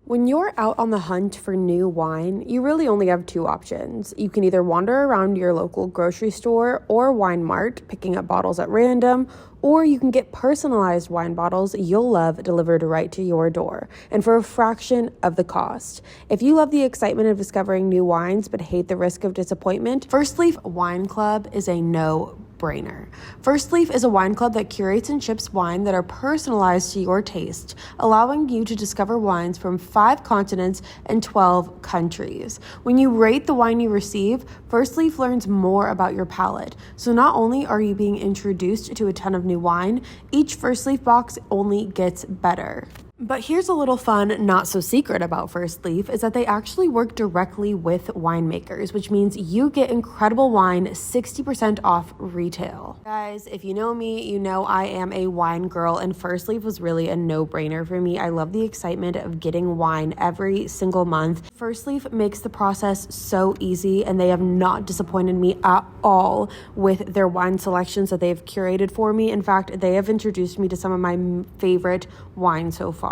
When you're out on the hunt for new wine, you really only have two options. You can either wander around your local grocery store or wine mart, picking up bottles at random, or you can get personalized wine bottles you'll love delivered right to your door, and for a fraction of the cost. If you love the excitement of discovering new wines but hate the risk of disappointment, First Leaf Wine Club is a no-brainer. First Leaf is a wine club that curates and ships wine that are personalized to your taste, allowing you to discover wines from 5 continents and 12 countries. When you rate the wine you receive, First Leaf learns more about your palate. So not only are you being introduced to a ton of new wine, each First Leaf box only gets better. But here's a little fun, not so secret about First Leaf, is that they actually work directly with winemakers, which means you get incredible wine 60% off retail. Guys, if you know me, you know I am a wine girl, and First Leaf was really a no-brainer for me. I love the excitement of getting wine every single month. First Leaf makes the process so easy, and they have not disappointed me at all with their wine selections that they've curated for me. In fact, they have introduced me to some of my favorite wines so far.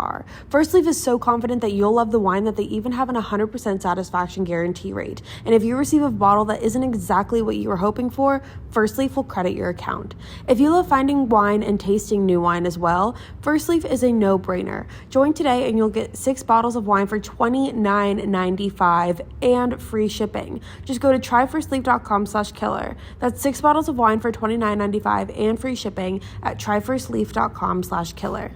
First Leaf is so confident that you'll love the wine that they even have an 100% satisfaction guarantee rate. And if you receive a bottle that isn't exactly what you were hoping for, First Leaf will credit your account. If you love finding wine and tasting new wine as well, First Leaf is a no-brainer. Join today and you'll get 6 bottles of wine for $29.95 and free shipping. Just go to tryfirstleaf.com/killer. That's 6 bottles of wine for $29.95 and free shipping at tryfirstleaf.com/killer.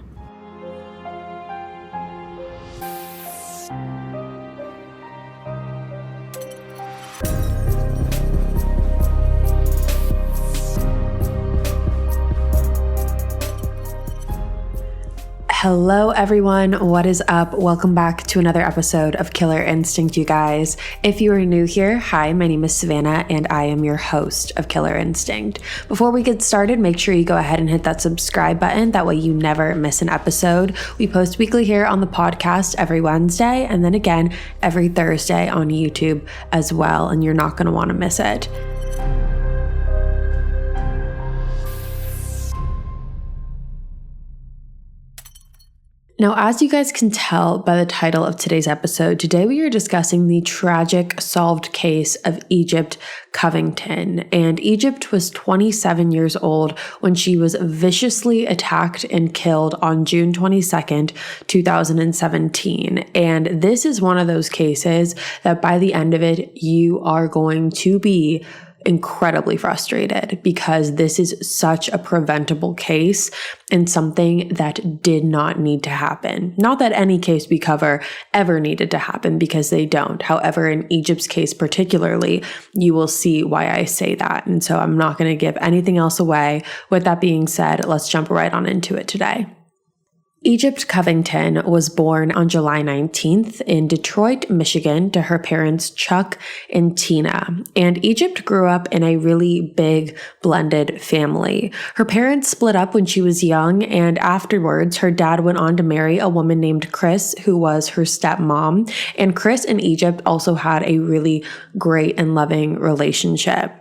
Hello everyone, what is up? Welcome back to another episode of Killer Instinct, you guys. If you are new here, hi, my name is Savannah and I am your host of Killer Instinct. Before we get started, make sure you go ahead and hit that subscribe button, that way you never miss an episode. We post weekly here on the podcast every Wednesday and then again every Thursday on YouTube as well, and you're not going to want to miss it. Now, as you guys can tell by the title of today's episode, today we are discussing the tragic solved case of Egypt Covington. And Egypt was 27 years old when she was viciously attacked and killed on June 22nd, 2017. And this is one of those cases that by the end of it, you are going to be incredibly frustrated because this is such a preventable case and something that did not need to happen. Not that any case we cover ever needed to happen, because they don't. However, in Egypt's case particularly, you will see why I say that. And so I'm not going to give anything else away. With that being said, let's jump right on into it today. Egypt Covington was born on July 19th in Detroit, Michigan, to her parents Chuck and Tina. And Egypt grew up in a really big blended family. Her parents split up when she was young, and afterwards her dad went on to marry a woman named Chris, who was her stepmom. And Chris and Egypt also had a really great and loving relationship.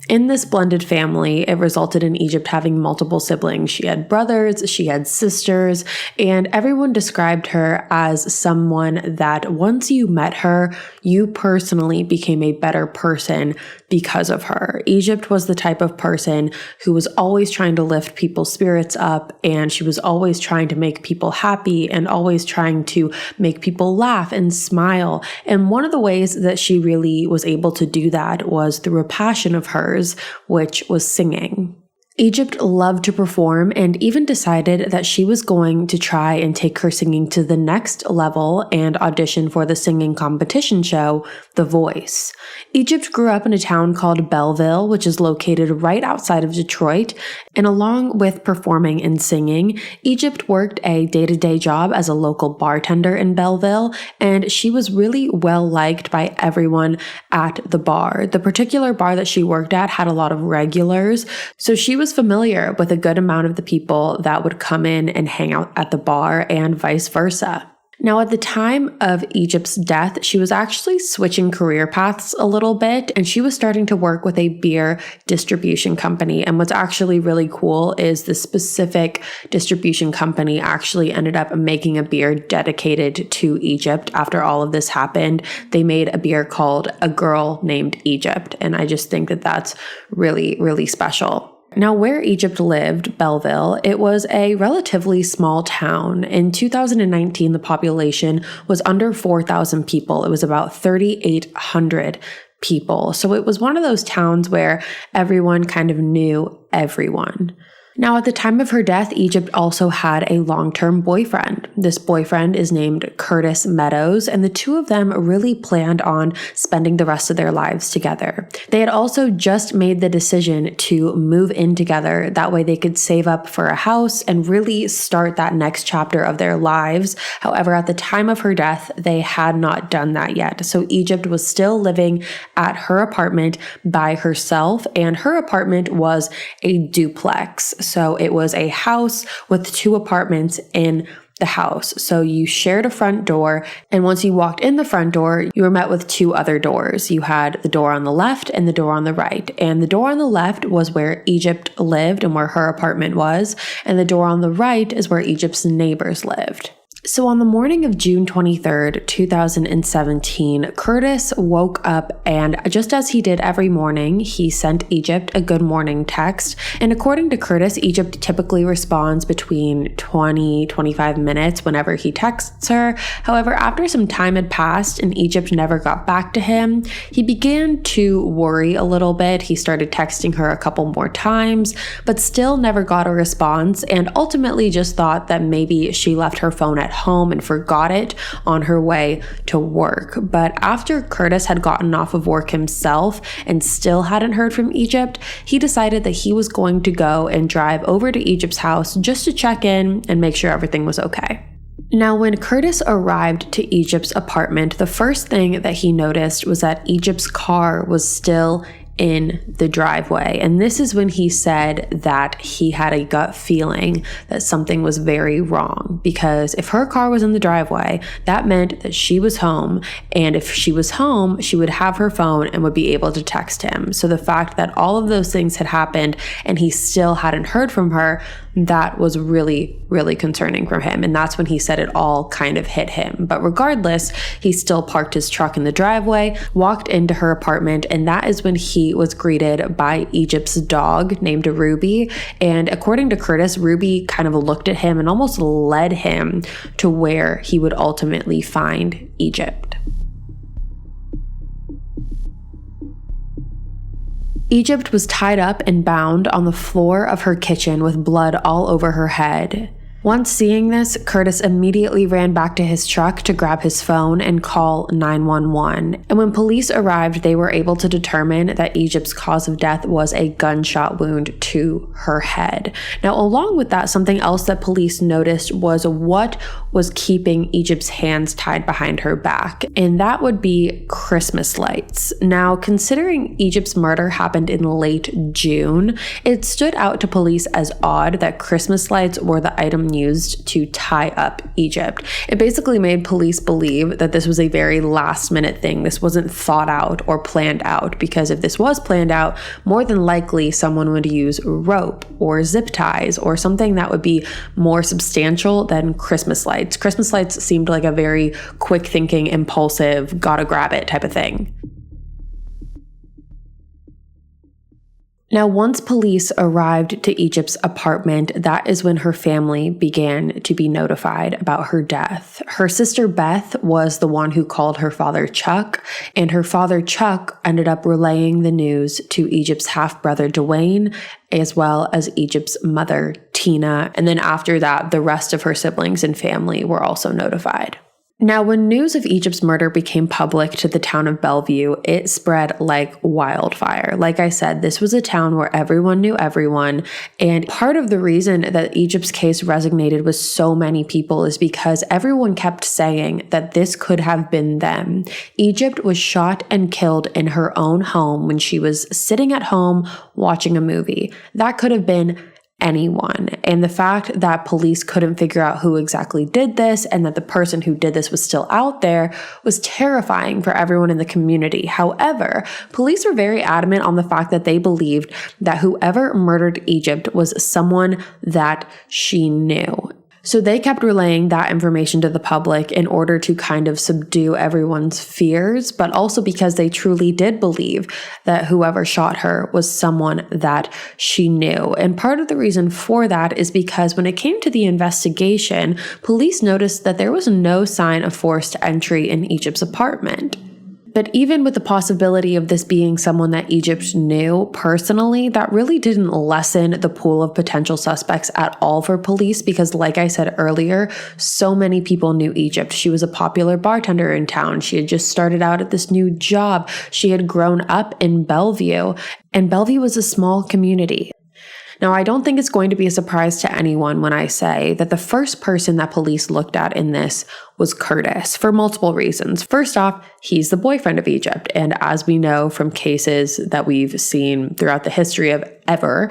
In this blended family, it resulted in Egypt having multiple siblings. She had brothers, she had sisters, and everyone described her as someone that once you met her, you personally became a better person because of her. Egypt was the type of person who was always trying to lift people's spirits up, and she was always trying to make people happy and always trying to make people laugh and smile. And one of the ways that she really was able to do that was through a passion of hers, which was singing. Egypt loved to perform and even decided that she was going to try and take her singing to the next level and audition for the singing competition show, The Voice. Egypt grew up in a town called Belleville, which is located right outside of Detroit, and along with performing and singing, Egypt worked a day-to-day job as a local bartender in Belleville, and she was really well liked by everyone at the bar. The particular bar that she worked at had a lot of regulars, so she was familiar with a good amount of the people that would come in and hang out at the bar and vice versa. Now, at the time of Egypt's death, she was actually switching career paths a little bit, and she was starting to work with a beer distribution company. And what's actually really cool is the specific distribution company actually ended up making a beer dedicated to Egypt after all of this happened. They made a beer called A Girl Named Egypt, and I just think that that's really, really special. Now, where Egypt lived, Belleville, it was a relatively small town. In 2019, the population was under 4,000 people. It was about 3,800 people. So it was one of those towns where everyone kind of knew everyone. Now, at the time of her death, Egypt also had a long-term boyfriend. This boyfriend is named Curtis Meadows, and the two of them really planned on spending the rest of their lives together. They had also just made the decision to move in together. That way they could save up for a house and really start that next chapter of their lives. However, at the time of her death, they had not done that yet. So Egypt was still living at her apartment by herself, and her apartment was a duplex. So it was a house with two apartments in the house. So you shared a front door, and once you walked in the front door, you were met with two other doors. You had the door on the left and the door on the right. And the door on the left was where Egypt lived and where her apartment was, and the door on the right is where Egypt's neighbors lived. So on the morning of June 23rd, 2017, Curtis woke up, and just as he did every morning, he sent Egypt a good morning text. And according to Curtis, Egypt typically responds between 20-25 minutes whenever he texts her. However, after some time had passed and Egypt never got back to him, he began to worry a little bit. He started texting her a couple more times, but still never got a response, and ultimately just thought that maybe she left her phone at home and forgot it on her way to work. But after Curtis had gotten off of work himself and still hadn't heard from Egypt, he decided that he was going to go and drive over to Egypt's house just to check in and make sure everything was okay. Now, when Curtis arrived to Egypt's apartment, the first thing that he noticed was that Egypt's car was still in the driveway. And this is when he said that he had a gut feeling that something was very wrong, because if her car was in the driveway, that meant that she was home. And if she was home, she would have her phone and would be able to text him. So the fact that all of those things had happened and he still hadn't heard from her, that was really, really concerning for him. And that's when he said it all kind of hit him. But regardless, he still parked his truck in the driveway, walked into her apartment, and that is when he was greeted by Egypt's dog named Ruby. And according to Curtis, Ruby kind of looked at him and almost led him to where he would ultimately find Egypt. Egypt was tied up and bound on the floor of her kitchen with blood all over her head. Once seeing this, Curtis immediately ran back to his truck to grab his phone and call 911. And when police arrived, they were able to determine that Egypt's cause of death was a gunshot wound to her head. Now, along with that, something else that police noticed was what was keeping Egypt's hands tied behind her back, and that would be Christmas lights. Now, considering Egypt's murder happened in late June, it stood out to police as odd that Christmas lights were the item used to tie up Egypt. It basically made police believe that this was a very last minute thing. This wasn't thought out or planned out, because if this was planned out, more than likely someone would use rope or zip ties or something that would be more substantial than Christmas lights. Christmas lights seemed like a very quick thinking, impulsive, gotta grab it type of thing. Now, once police arrived to Egypt's apartment, that is when her family began to be notified about her death. Her sister Beth was the one who called her father Chuck, and her father Chuck ended up relaying the news to Egypt's half-brother Dwayne, as well as Egypt's mother Tina. And then after that, the rest of her siblings and family were also notified. Now, when news of Egypt's murder became public to the town of Belleville, it spread like wildfire. Like I said, this was a town where everyone knew everyone. And part of the reason that Egypt's case resonated with so many people is because everyone kept saying that this could have been them. Egypt was shot and killed in her own home when she was sitting at home watching a movie. That could have been anyone. And the fact that police couldn't figure out who exactly did this and that the person who did this was still out there was terrifying for everyone in the community. However, police were very adamant on the fact that they believed that whoever murdered Egypt was someone that she knew. So they kept relaying that information to the public in order to kind of subdue everyone's fears, but also because they truly did believe that whoever shot her was someone that she knew. And part of the reason for that is because when it came to the investigation, police noticed that there was no sign of forced entry in Egypt's apartment. But even with the possibility of this being someone that Egypt knew personally, that really didn't lessen the pool of potential suspects at all for police because, like I said earlier, so many people knew Egypt. She was a popular bartender in town. She had just started out at this new job. She had grown up in Belleville, and Belleville was a small community. Now, I don't think it's going to be a surprise to anyone when I say that the first person that police looked at in this was Curtis for multiple reasons. First off, he's the boyfriend of Egypt. And as we know from cases that we've seen throughout the history of ever,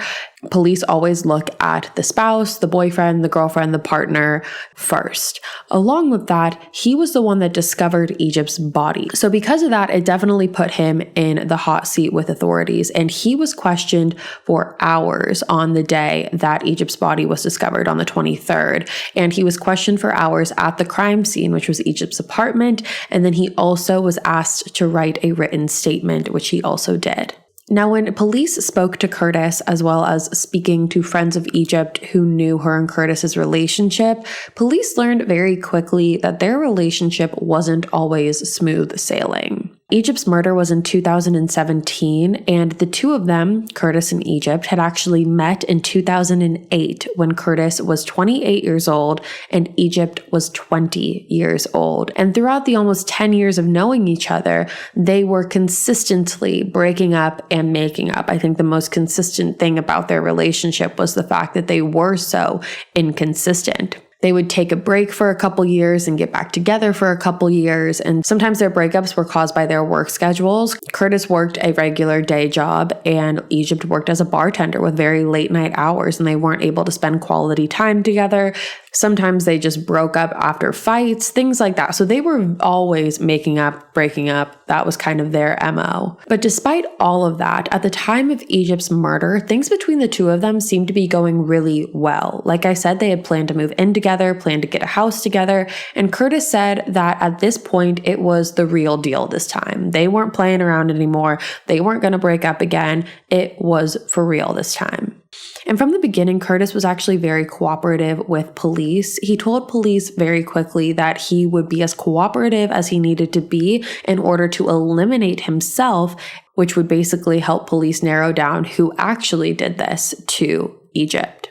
police always look at the spouse, the boyfriend, the girlfriend, the partner first. Along with that, he was the one that discovered Egypt's body. So because of that, it definitely put him in the hot seat with authorities. And he was questioned for hours on the day that Egypt's body was discovered on the 23rd. And he was questioned for hours at the crime scene, which was Egypt's apartment. And then he also was asked to write a written statement, which he also did. Now, when police spoke to Curtis, as well as speaking to friends of Egypt who knew her and Curtis's relationship, police learned very quickly that their relationship wasn't always smooth sailing. Egypt's murder was in 2017, and the two of them, Curtis and Egypt, had actually met in 2008 when Curtis was 28 years old and Egypt was 20 years old. And throughout the almost 10 years of knowing each other, they were consistently breaking up and making up. I think the most consistent thing about their relationship was the fact that they were so inconsistent. They would take a break for a couple years and get back together for a couple years, and sometimes their breakups were caused by their work schedules. Curtis worked a regular day job, and Egypt worked as a bartender with very late night hours, and they weren't able to spend quality time together. Sometimes they just broke up after fights, things like that. So they were always making up, breaking up. That was kind of their MO. But despite all of that, at the time of Egypt's murder, things between the two of them seemed to be going really well. Like I said, they had planned to move in together, planned to get a house together. And Curtis said that at this point, it was the real deal this time. They weren't playing around anymore. They weren't going to break up again. It was for real this time. And from the beginning, Curtis was actually very cooperative with police. He told police very quickly that he would be as cooperative as he needed to be in order to eliminate himself, which would basically help police narrow down who actually did this to Egypt.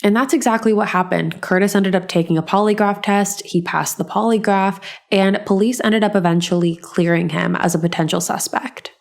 And that's exactly what happened. Curtis ended up taking a polygraph test. He passed the polygraph, and police ended up eventually clearing him as a potential suspect.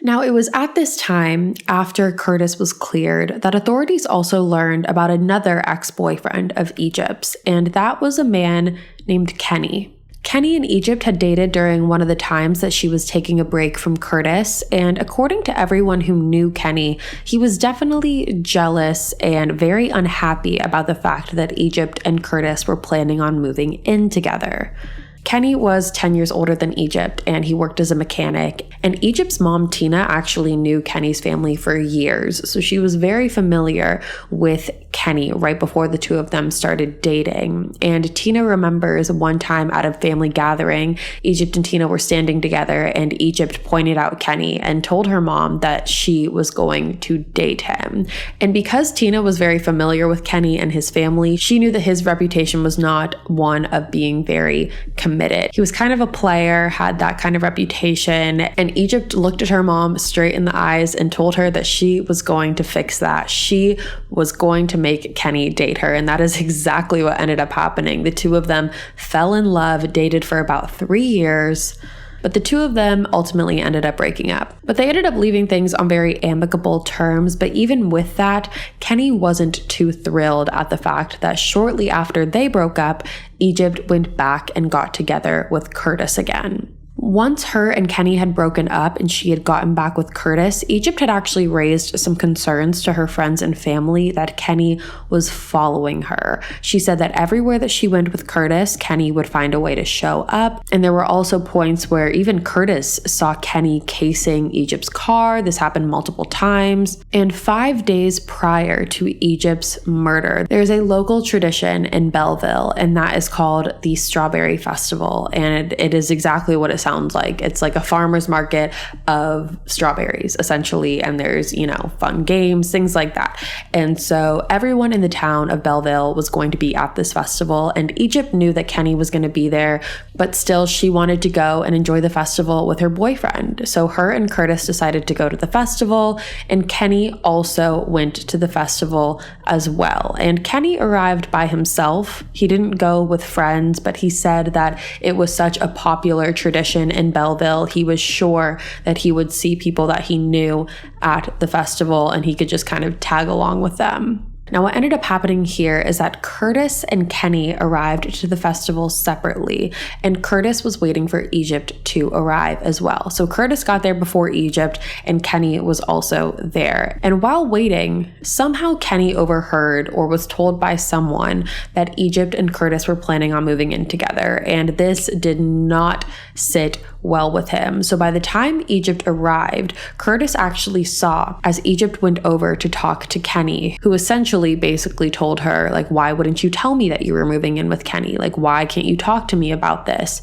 Now, it was at this time, after Curtis was cleared, that authorities also learned about another ex-boyfriend of Egypt's, and that was a man named Kenny. Kenny and Egypt had dated during one of the times that she was taking a break from Curtis, and according to everyone who knew Kenny, he was definitely jealous and very unhappy about the fact that Egypt and Curtis were planning on moving in together. Kenny was 10 years older than Egypt, and he worked as a mechanic. And Egypt's mom, Tina, actually knew Kenny's family for years, so she was very familiar with Kenny right before the two of them started dating. And Tina remembers one time at a family gathering, Egypt and Tina were standing together, and Egypt pointed out Kenny and told her mom that she was going to date him. And because Tina was very familiar with Kenny and his family, she knew that his reputation was not one of being very committed. He was kind of a player, had that kind of reputation, and Egypt looked at her mom straight in the eyes and told her that she was going to fix that. She was going to make Kenny date her, and that is exactly what ended up happening. The two of them fell in love, dated for about 3 years, but the two of them ultimately ended up breaking up. But they ended up leaving things on very amicable terms, but even with that, Kenny wasn't too thrilled at the fact that shortly after they broke up, Egypt went back and got together with Curtis again. Once her and Kenny had broken up and she had gotten back with Curtis, Egypt had actually raised some concerns to her friends and family that Kenny was following her. She said that everywhere that she went with Curtis, Kenny would find a way to show up. And there were also points where even Curtis saw Kenny casing Egypt's car. This happened multiple times. And 5 days prior to Egypt's murder, there's a local tradition in Belleville, and that is called the Strawberry Festival. And it is exactly what it sounds like. It's like a farmer's market of strawberries, essentially, and there's, fun games, things like that. And so everyone in the town of Belleville was going to be at this festival, and Egypt knew that Kenny was going to be there, but still she wanted to go and enjoy the festival with her boyfriend. So her and Curtis decided to go to the festival, and Kenny also went to the festival as well. And Kenny arrived by himself. He didn't go with friends, but he said that it was such a popular tradition in Belleville. He was sure that he would see people that he knew at the festival and he could just kind of tag along with them. Now, what ended up happening here is that Curtis and Kenny arrived to the festival separately, and Curtis was waiting for Egypt to arrive as well. So Curtis got there before Egypt, and Kenny was also there. And while waiting, somehow Kenny overheard or was told by someone that Egypt and Curtis were planning on moving in together, and this did not sit well with him. So by the time Egypt arrived, Curtis actually saw as Egypt went over to talk to Kenny, who essentially basically told her, like, why wouldn't you tell me that you were moving in with Kenny? Like, why can't you talk to me about this?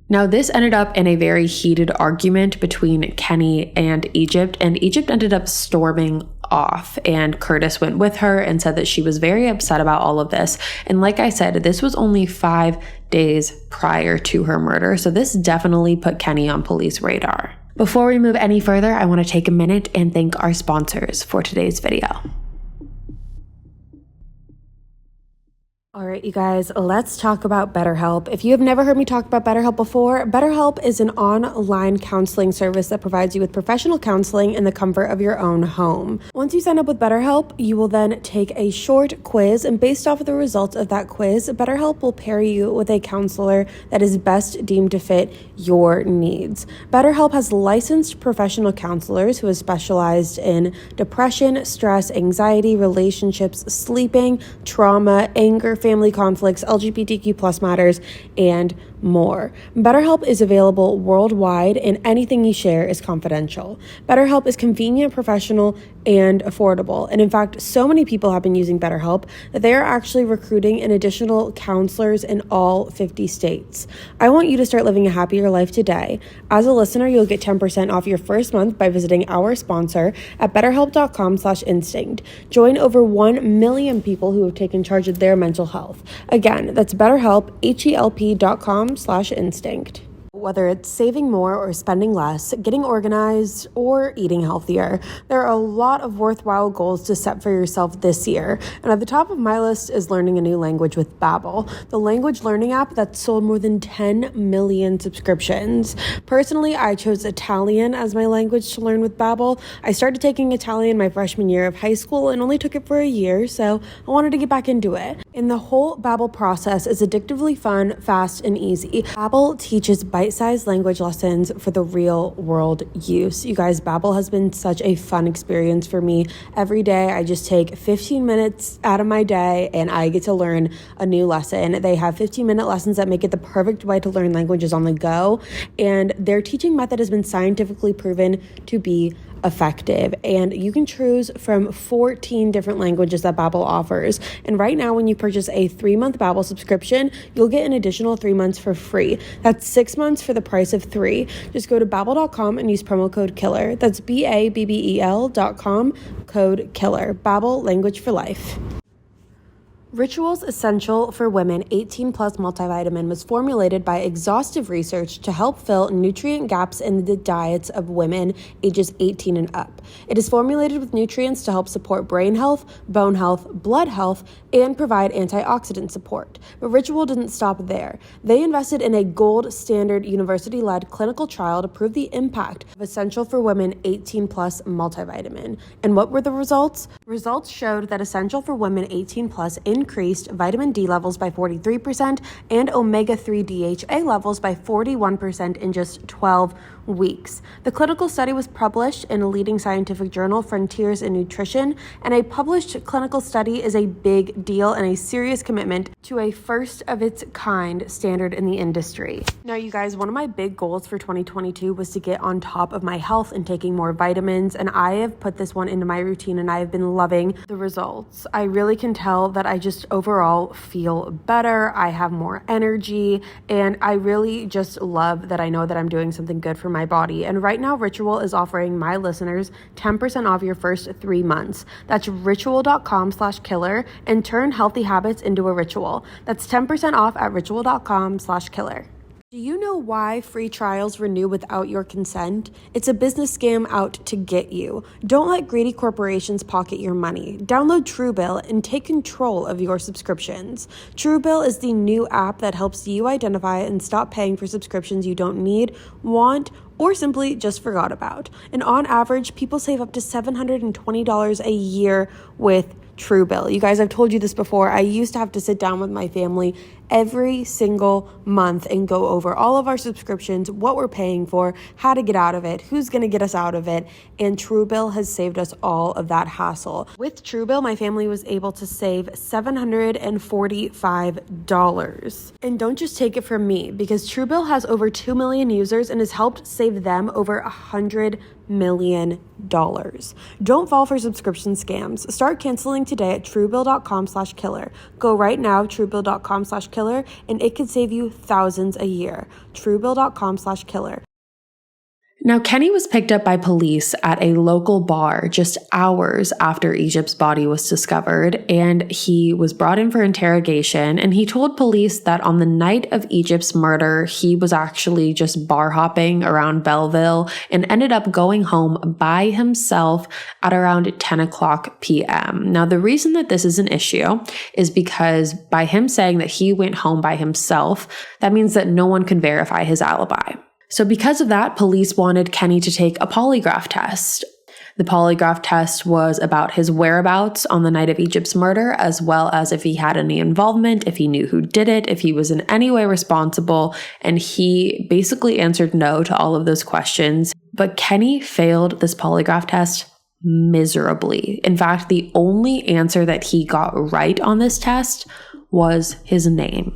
Now, this ended up in a very heated argument between Kenny and Egypt ended up storming off, and Curtis went with her and said that she was very upset about all of this. And like I said, this was only 5 days prior to her murder, so this definitely put Kenny on police radar. Before we move any further, I want to take a minute and thank our sponsors for today's video. All right, you guys, let's talk about BetterHelp. If you have never heard me talk about BetterHelp before, BetterHelp is an online counseling service that provides you with professional counseling in the comfort of your own home. Once you sign up with BetterHelp, you will then take a short quiz, and based off of the results of that quiz, BetterHelp will pair you with a counselor that is best deemed to fit your needs. BetterHelp has licensed professional counselors who have specialized in depression, stress, anxiety, relationships, sleeping, trauma, anger, family conflicts, LGBTQ+ matters, and more. BetterHelp is available worldwide, and anything you share is confidential. BetterHelp is convenient, professional, and affordable. And in fact, so many people have been using BetterHelp that they are actually recruiting an additional counselors in all 50 states. I want you to start living a happier life today. As a listener, you'll get 10% off your first month by visiting our sponsor at betterhelp.com/instinct. Join over 1 million people who have taken charge of their mental health. Again, that's BetterHelp, HELP.com/instinct. Whether it's saving more or spending less, getting organized, or eating healthier, there are a lot of worthwhile goals to set for yourself this year. And at the top of my list is learning a new language with Babbel, the language learning app that's sold more than 10 million subscriptions. Personally, I chose Italian as my language to learn with Babbel. I started taking Italian my freshman year of high school and only took it for a year, so I wanted to get back into it. And the whole Babbel process is addictively fun, fast, and easy. Babbel teaches bite-sized language lessons for the real world use. You guys, Babbel has been such a fun experience for me. Every day I just take 15 minutes out of my day and I get to learn a new lesson. They have 15-minute lessons that make it the perfect way to learn languages on the go, and their teaching method has been scientifically proven to be effective, and you can choose from 14 different languages that Babbel offers. And right now, when you purchase a 3-month Babbel subscription, you'll get an additional 3 months for free. That's 6 months for the price of 3. Just go to babbel.com and use promo code KILLER. That's BABBEL.com, code KILLER. Babbel, language for life. Ritual's Essential for Women 18+ multivitamin was formulated by exhaustive research to help fill nutrient gaps in the diets of women ages 18 and up. It is formulated with nutrients to help support brain health, bone health, blood health, and provide antioxidant support. But Ritual didn't stop there. They invested in a gold standard university-led clinical trial to prove the impact of Essential for Women 18+ multivitamin. And what were the results? Results showed that Essential for Women 18+ increased vitamin D levels by 43% and omega-3 DHA levels by 41% in just 12 weeks. The clinical study was published in a leading scientific journal, Frontiers in Nutrition, and a published clinical study is a big deal and a serious commitment to a first-of-its-kind standard in the industry. Now, you guys, one of my big goals for 2022 was to get on top of my health and taking more vitamins, and I have put this one into my routine, and I have been loving the results. I really can tell that I just overall feel better, I have more energy, and I really just love that I know that I'm doing something good for my body. And right now, Ritual is offering my listeners 10% off your first 3 months. That's ritual.com/killer and turn healthy habits into a ritual. That's 10% off at ritual.com/killer. Do you know why free trials renew without your consent? It's a business scam out to get you. Don't let greedy corporations pocket your money. Download Truebill and take control of your subscriptions. Truebill is the new app that helps you identify and stop paying for subscriptions you don't need, want, or simply just forgot about. And on average, people save up to $720 a year with Truebill. You guys, I've told you this before. I used to have to sit down with my family every single month and go over all of our subscriptions, what we're paying for, how to get out of it, who's going to get us out of it, and Truebill has saved us all of that hassle. With Truebill, my family was able to save $745. And don't just take it from me, because Truebill has over 2 million users and has helped save them over $100 million. Don't fall for subscription scams. Start canceling today at truebill.com/killer. Go right now, truebill.com/killer, and it could save you thousands a year. Truebill.com/killer. Now, Kenny was picked up by police at a local bar just hours after Egypt's body was discovered, and he was brought in for interrogation, and he told police that on the night of Egypt's murder, he was actually just bar hopping around Belleville and ended up going home by himself at around 10 o'clock p.m. Now, the reason that this is an issue is because by him saying that he went home by himself, that means that no one could verify his alibi. So because of that, police wanted Kenny to take a polygraph test. The polygraph test was about his whereabouts on the night of Egypt's murder, as well as if he had any involvement, if he knew who did it, if he was in any way responsible, and he basically answered no to all of those questions. But Kenny failed this polygraph test miserably. In fact, the only answer that he got right on this test was his name.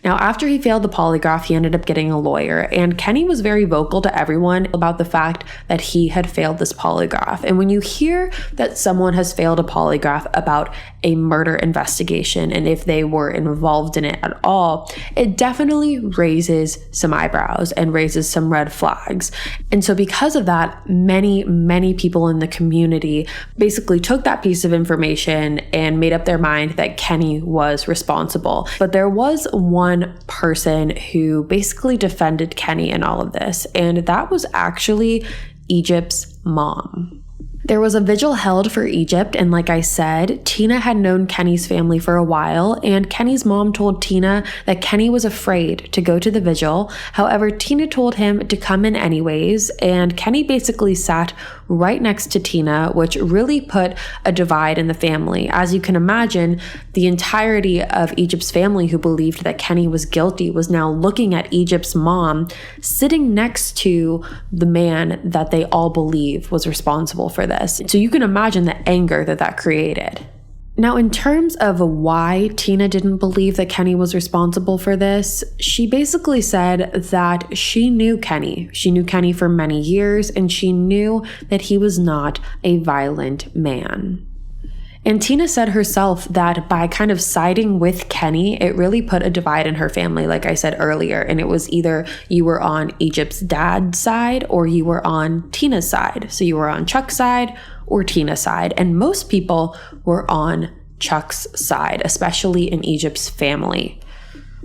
Now, after he failed the polygraph, he ended up getting a lawyer, and Kenny was very vocal to everyone about the fact that he had failed this polygraph. And when you hear that someone has failed a polygraph about a murder investigation and if they were involved in it at all, it definitely raises some eyebrows and raises some red flags. And so because of that, many people in the community basically took that piece of information and made up their mind that Kenny was responsible. But there was one person who basically defended Kenny in all of this, and that was actually Egypt's mom. There was a vigil held for Egypt, and like I said, Tina had known Kenny's family for a while, and Kenny's mom told Tina that Kenny was afraid to go to the vigil. However, Tina told him to come in anyways, and Kenny basically sat right next to Tina, which really put a divide in the family. As you can imagine, the entirety of Egypt's family who believed that Kenny was guilty was now looking at Egypt's mom sitting next to the man that they all believe was responsible for this. So you can imagine the anger that created. Now, in terms of why Tina didn't believe that Kenny was responsible for this, she basically said that she knew Kenny. She knew Kenny for many years, and she knew that he was not a violent man. And Tina said herself that by kind of siding with Kenny, it really put a divide in her family, like I said earlier. And it was either you were on Egypt's dad's side or you were on Tina's side. So you were on Chuck's side or Tina's side. And most people were on Chuck's side, especially in Egypt's family.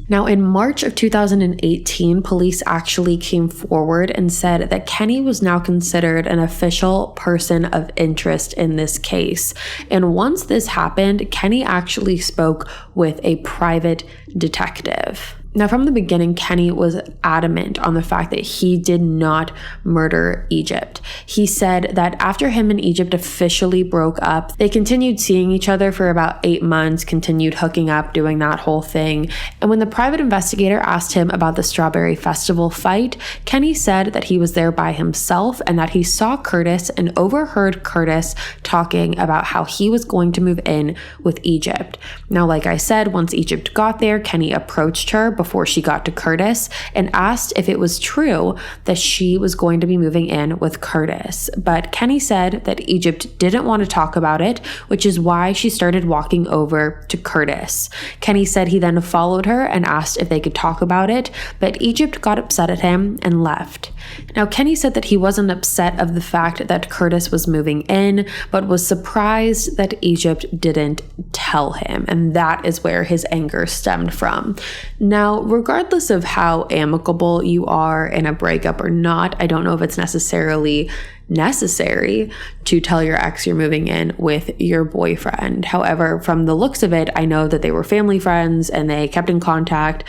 Now, in March of 2018, police actually came forward and said that Kenny was now considered an official person of interest in this case. And once this happened, Kenny actually spoke with a private detective. Now, from the beginning, Kenny was adamant on the fact that he did not murder Egypt. He said that after him and Egypt officially broke up, they continued seeing each other for about 8 months, continued hooking up, doing that whole thing. And when the private investigator asked him about the Strawberry Festival fight, Kenny said that he was there by himself and that he saw Curtis and overheard Curtis talking about how he was going to move in with Egypt. Now, like I said, once Egypt got there, Kenny approached her before she got to Curtis and asked if it was true that she was going to be moving in with Curtis. But Kenny said that Egypt didn't want to talk about it, which is why she started walking over to Curtis. Kenny said he then followed her and asked if they could talk about it, but Egypt got upset at him and left. Now, Kenny said that he wasn't upset of the fact that Curtis was moving in, but was surprised that Egypt didn't tell him, and that is where his anger stemmed from. Now, regardless of how amicable you are in a breakup or not, I don't know if it's necessarily necessary to tell your ex you're moving in with your boyfriend. However, from the looks of it, I know that they were family friends and they kept in contact,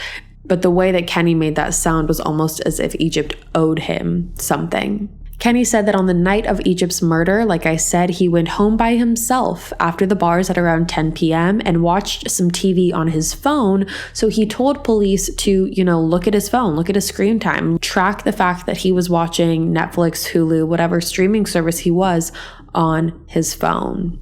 but the way that Kenny made that sound was almost as if Egypt owed him something. Kenny said that on the night of Egypt's murder, like I said, he went home by himself after the bars at around 10 p.m. and watched some TV on his phone. So he told police to, look at his phone, look at his screen time, track the fact that he was watching Netflix, Hulu, whatever streaming service he was on his phone.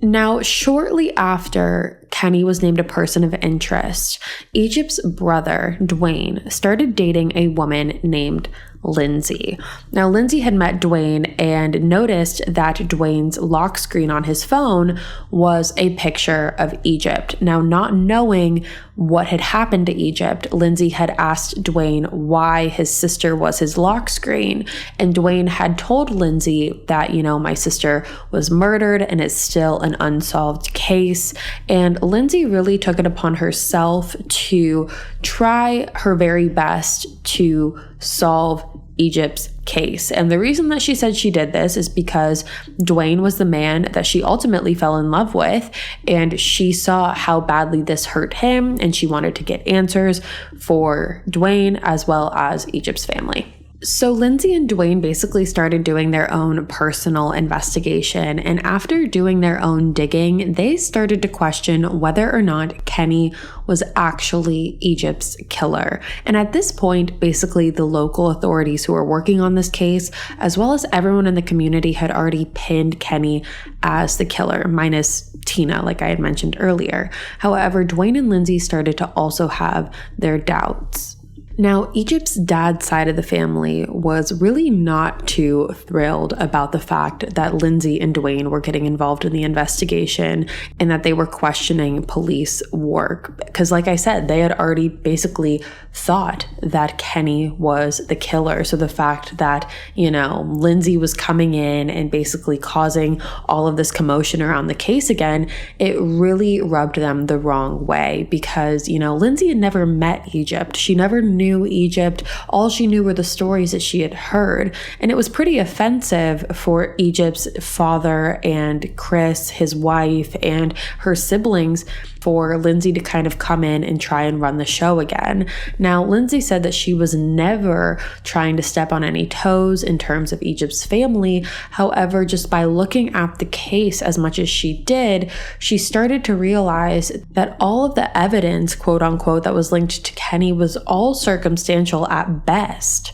Now, shortly after Kenny was named a person of interest, Egypt's brother, Dwayne, started dating a woman named Lindsay. Now, Lindsay had met Dwayne and noticed that Dwayne's lock screen on his phone was a picture of Egypt. Now, not knowing what had happened to Egypt, Lindsay had asked Dwayne why his sister was his lock screen. And Dwayne had told Lindsay that, my sister was murdered and it's still an unsolved case. And Lindsay really took it upon herself to try her very best to solve Egypt's case. And the reason that she said she did this is because Dwayne was the man that she ultimately fell in love with, and she saw how badly this hurt him, and she wanted to get answers for Dwayne as well as Egypt's family. So Lindsay and Dwayne basically started doing their own personal investigation, and after doing their own digging, they started to question whether or not Kenny was actually Egypt's killer. And at this point, basically the local authorities who were working on this case, as well as everyone in the community, had already pinned Kenny as the killer, minus Tina, like I had mentioned earlier. However, Dwayne and Lindsay started to also have their doubts. Now, Egypt's dad's side of the family was really not too thrilled about the fact that Lindsay and Dwayne were getting involved in the investigation and that they were questioning police work. Because like I said, they had already basically thought that Kenny was the killer. So the fact that, Lindsay was coming in and basically causing all of this commotion around the case again, it really rubbed them the wrong way because, Lindsay had never met Egypt. She never knew Egypt. All she knew were the stories that she had heard. And it was pretty offensive for Egypt's father and Chris, his wife, and her siblings for Lindsay to kind of come in and try and run the show again. Now, Lindsay said that she was never trying to step on any toes in terms of Egypt's family. However, just by looking at the case as much as she did, she started to realize that all of the evidence, quote unquote, that was linked to Kenny was all circumstantial at best.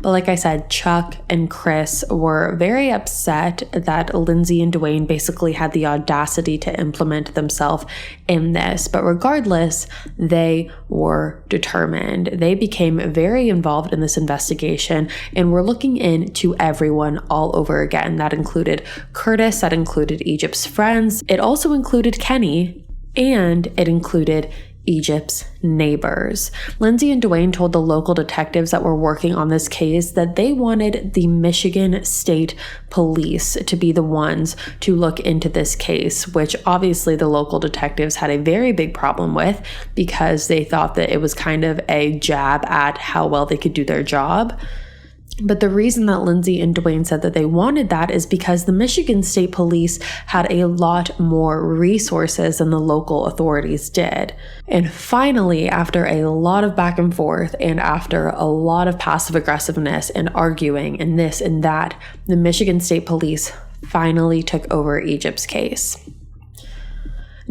But like I said, Chuck and Chris were very upset that Lindsay and Dwayne basically had the audacity to implement themselves in this. But regardless, they were determined. They became very involved in this investigation and were looking into everyone all over again. That included Curtis, that included Egypt's friends. It also included Kenny, and it included Egypt's neighbors. Lindsay and Dwayne told the local detectives that were working on this case that they wanted the Michigan State Police to be the ones to look into this case, which obviously the local detectives had a very big problem with because they thought that it was kind of a jab at how well they could do their job. But the reason that Lindsay and Dwayne said that they wanted that is because the Michigan State Police had a lot more resources than the local authorities did. And finally, after a lot of back and forth and after a lot of passive aggressiveness and arguing and this and that, the Michigan State Police finally took over Egypt's case.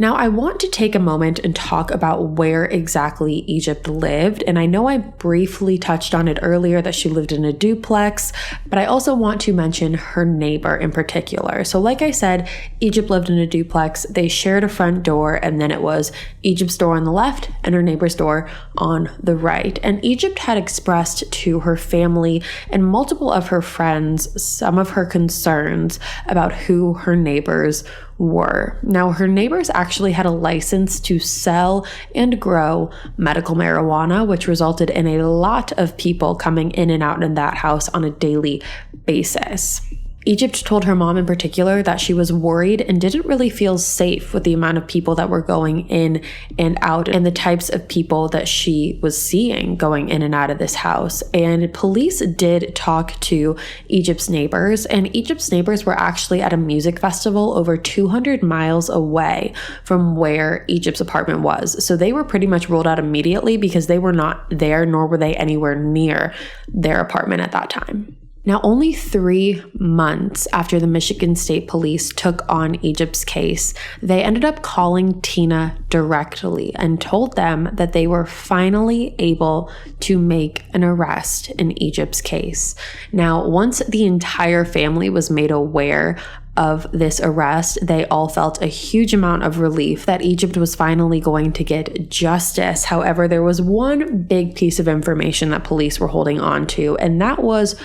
Now, I want to take a moment and talk about where exactly Egypt lived. And I know I briefly touched on it earlier that she lived in a duplex, but I also want to mention her neighbor in particular. So like I said, Egypt lived in a duplex. They shared a front door, and then it was Egypt's door on the left and her neighbor's door on the right. And Egypt had expressed to her family and multiple of her friends some of her concerns about who her neighbors were. Now, her neighbors actually had a license to sell and grow medical marijuana, which resulted in a lot of people coming in and out in that house on a daily basis. Egypt told her mom in particular that she was worried and didn't really feel safe with the amount of people that were going in and out and the types of people that she was seeing going in and out of this house. And police did talk to Egypt's neighbors, and Egypt's neighbors were actually at a music festival over 200 miles away from where Egypt's apartment was. So they were pretty much ruled out immediately because they were not there, nor were they anywhere near their apartment at that time. Now, only 3 months after the Michigan State Police took on Egypt's case, they ended up calling Tina directly and told them that they were finally able to make an arrest in Egypt's case. Now, once the entire family was made aware of this arrest, they all felt a huge amount of relief that Egypt was finally going to get justice. However, there was one big piece of information that police were holding on to, and that was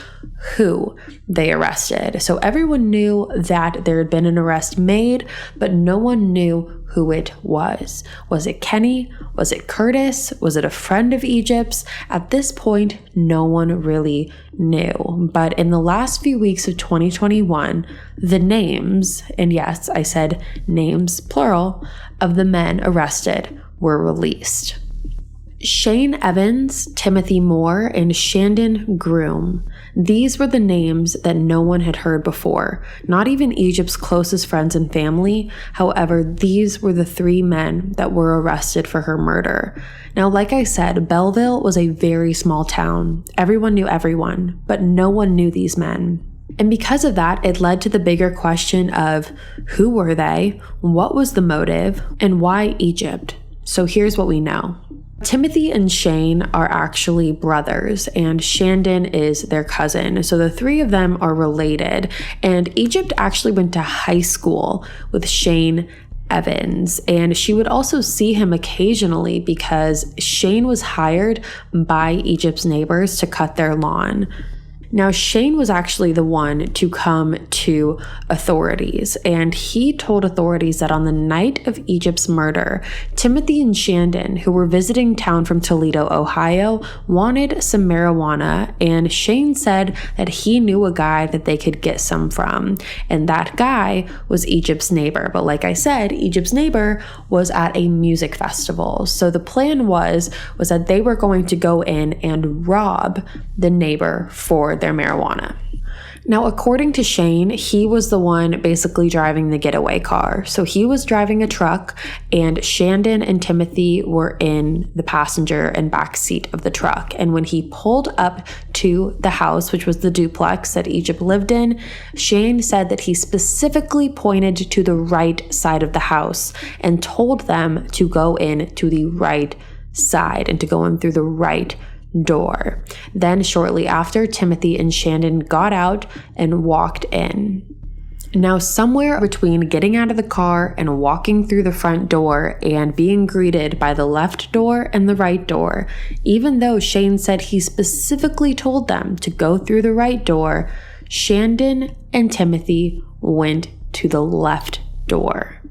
who they arrested. So everyone knew that there had been an arrest made, but no one knew who it was. Was it Kenny? Was it Curtis? Was it a friend of Egypt's? At this point, no one really knew. But in the last few weeks of 2021, the names, and yes, I said names, plural, of the men arrested were released. Shane Evans, Timothy Moore, and Shandon Groom. These were the names that no one had heard before, not even Egypt's closest friends and family. However, these were the 3 men that were arrested for her murder. Now, like I said, Belleville was a very small town. Everyone knew everyone, but no one knew these men. And because of that, it led to the bigger question of who were they, what was the motive, and why Egypt? So here's what we know. Timothy and Shane are actually brothers, and Shandon is their cousin. So the 3 of them are related, and Egypt actually went to high school with Shane Evans, and she would also see him occasionally because Shane was hired by Egypt's neighbors to cut their lawn. Now, Shane was actually the one to come to authorities, and he told authorities that on the night of Egypt's murder, Timothy and Shandon, who were visiting town from Toledo, Ohio, wanted some marijuana, and Shane said that he knew a guy that they could get some from, and that guy was Egypt's neighbor. But like I said, Egypt's neighbor was at a music festival, so the plan was that they were going to go in and rob the neighbor for their marijuana. Now, according to Shane, he was the one basically driving the getaway car. So he was driving a truck, and Shandon and Timothy were in the passenger and back seat of the truck. And when he pulled up to the house, which was the duplex that Egypt lived in, Shane said that he specifically pointed to the right side of the house and told them to go in to the right side and to go in through the right door. Then shortly after, Timothy and Shandon got out and walked in. Now, somewhere between getting out of the car and walking through the front door and being greeted by the left door and the right door, even though Shane said he specifically told them to go through the right door, Shandon and Timothy went to the left door.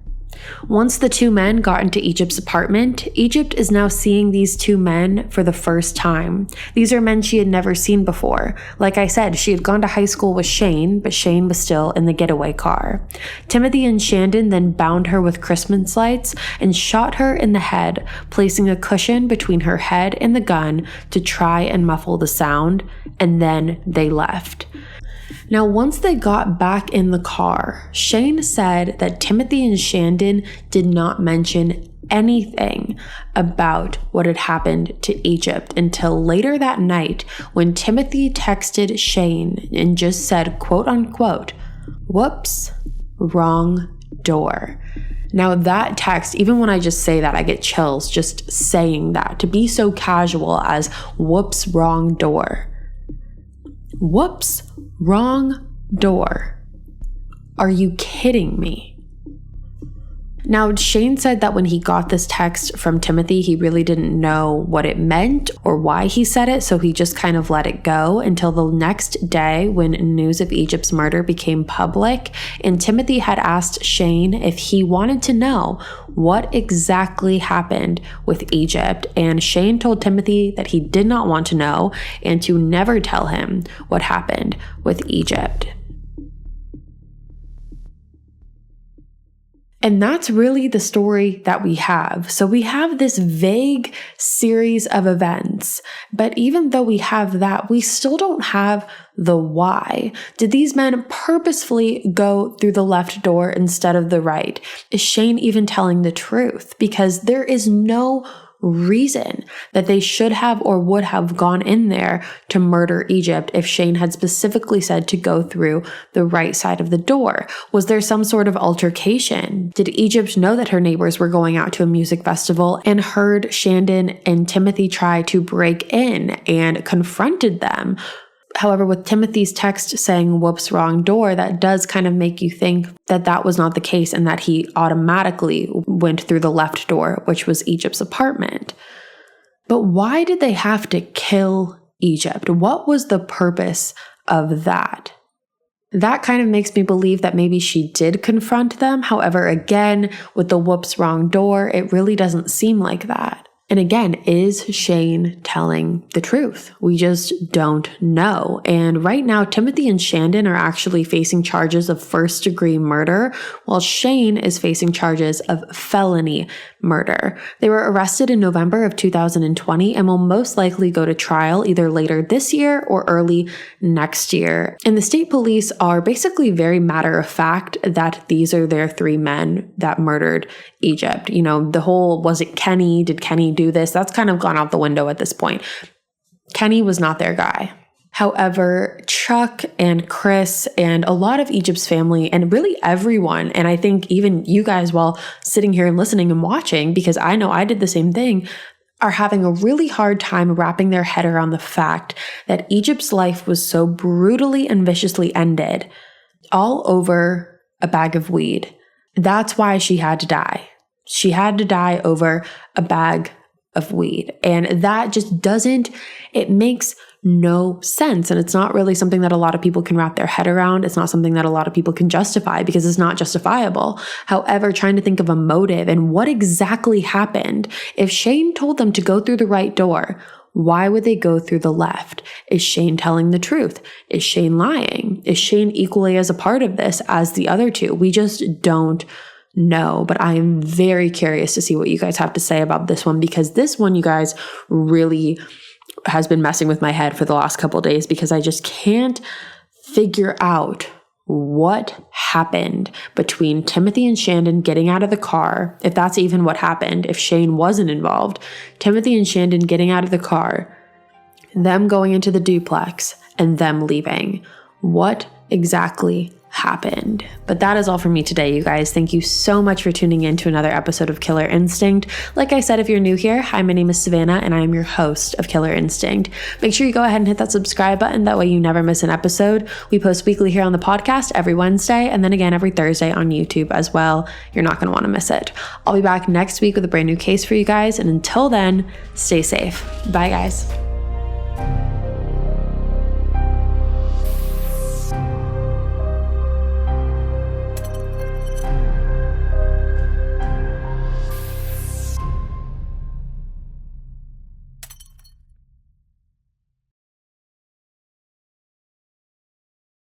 Once the two men got into Egypt's apartment, Egypt is now seeing these two men for the first time. These are men she had never seen before. Like I said, she had gone to high school with Shane, but Shane was still in the getaway car. Timothy and Shandon then bound her with Christmas lights and shot her in the head, placing a cushion between her head and the gun to try and muffle the sound, and then they left. Now, once they got back in the car, Shane said that Timothy and Shandon did not mention anything about what had happened to Egypt until later that night when Timothy texted Shane and just said, quote unquote, "Whoops, wrong door." Now that text, even when I just say that, I get chills just saying that. To be so casual as "whoops, wrong door." Whoops, wrong door. Are you kidding me? Now, Shane said that when he got this text from Timothy, he really didn't know what it meant or why he said it, so he just kind of let it go until the next day when news of Egypt's murder became public, and Timothy had asked Shane if he wanted to know what exactly happened with Egypt, and Shane told Timothy that he did not want to know and to never tell him what happened with Egypt. And that's really the story that we have. So we have this vague series of events, but even though we have that, we still don't have the why. Did these men purposefully go through the left door instead of the right? Is Shane even telling the truth? Because there is no reason that they should have or would have gone in there to murder Egypt if Shane had specifically said to go through the right side of the door. Was there some sort of altercation? Did Egypt know that her neighbors were going out to a music festival and heard Shandon and Timothy try to break in and confronted them? However, with Timothy's text saying "whoops, wrong door," that does kind of make you think that that was not the case and that he automatically went through the left door, which was Egypt's apartment. But why did they have to kill Egypt? What was the purpose of that? That kind of makes me believe that maybe she did confront them. However, again, with the "whoops, wrong door," it really doesn't seem like that. And again, is Shane telling the truth? We just don't know. And right now, Timothy and Shandon are actually facing charges of first-degree murder, while Shane is facing charges of felony murder. They were arrested in November of 2020 and will most likely go to trial either later this year or early next year. And the state police are basically very matter-of-fact that these are their three men that murdered Egypt. You know, the whole, was it Kenny? Did Kenny do this? That's kind of gone out the window at this point. Kenny was not their guy. However, Chuck and Chris and a lot of Egypt's family and really everyone, and I think even you guys while sitting here and listening and watching, because I know I did the same thing, are having a really hard time wrapping their head around the fact that Egypt's life was so brutally and viciously ended all over a bag of weed. That's why she had to die. She had to die over a bag of weed. And that just doesn't, it makes no sense. And it's not really something that a lot of people can wrap their head around. It's not something that a lot of people can justify because it's not justifiable. However, trying to think of a motive and what exactly happened. If Shane told them to go through the right door, why would they go through the left? Is Shane telling the truth? Is Shane lying? Is Shane equally as a part of this as the other two? We just don't know, but I am very curious to see what you guys have to say about this one, because this one, you guys, really has been messing with my head for the last couple of days because I just can't figure out what happened between Timothy and Shandon getting out of the car, if that's even what happened, if Shane wasn't involved. Timothy and Shandon getting out of the car, them going into the duplex, and them leaving. What exactly happened? But that is all for me today, you guys. Thank you so much for tuning in to another episode of Killer Instinct. Like I said, if you're new here, hi, my name is Savannah and I am your host of Killer Instinct. Make sure you go ahead and hit that subscribe button. That way you never miss an episode. We post weekly here on the podcast every Wednesday and then again every Thursday on YouTube as well. You're not going to want to miss it. I'll be back next week with a brand new case for you guys. And until then, stay safe. Bye, guys.